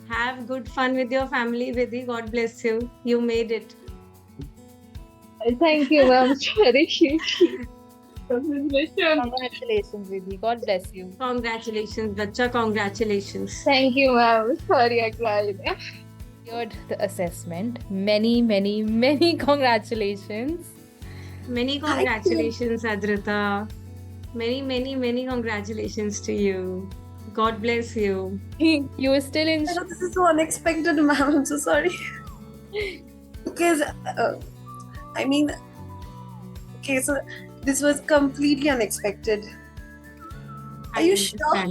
Have good fun with your family, Vidhi. God bless you. You made it. Thank you, ma'am. Very cute. Congratulations, Vidhi. God bless you. Congratulations, Bacha. Congratulations. Thank you, ma'am. Sorry, I cried. Cleared the assessment. Many, many, many congratulations. Many congratulations, Adrita. Many, many, many congratulations to you. God bless you. You were still in. This is so unexpected, ma'am. I'm so sorry. Because, I mean, okay, so this was completely unexpected. Are you sure?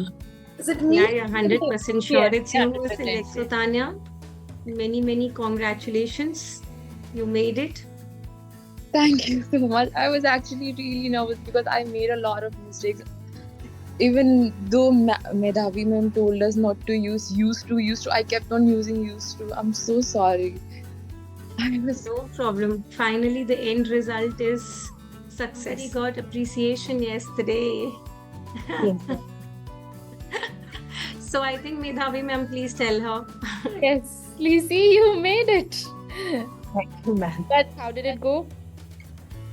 Is it me? Yeah, yeah, 100% sure. Yes, It's you, 100%. So Tanya, many, many congratulations. You made it. Thank you so much. I was actually really nervous because I made a lot of mistakes. Even though Medhavi ma'am told us not to use used to, I kept on using used to. I'm so sorry. I was No problem. Finally, the end result is success. We got appreciation yesterday. Yes. So I think Medhavi ma'am, please tell her. Yes, Lizzie, you made it. Thank you, ma'am. But how did it go?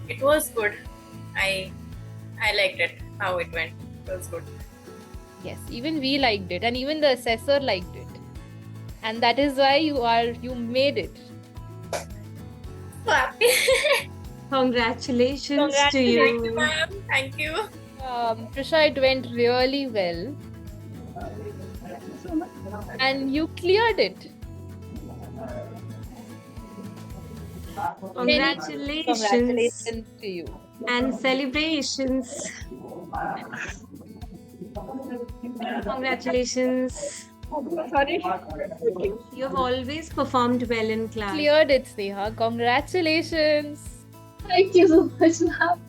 It was good. I liked it, how it went. It was good. Yes, even we liked it, and even the assessor liked it. And that is why you made it. So happy. Congratulations to Thank you, you. ma'am. Thank you. Trisha, it went really well. And you cleared it. Congratulations. Congratulations to you. And celebrations. Congratulations. sorry. You've always performed well in class. Cleared it, Sneha. Congratulations. Thank you so much, ma'am.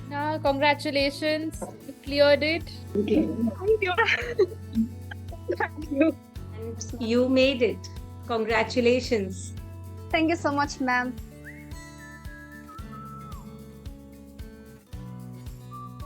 Yeah, congratulations. You cleared it. Thank you. Thank you. And you made it. Congratulations. Thank you so much, ma'am.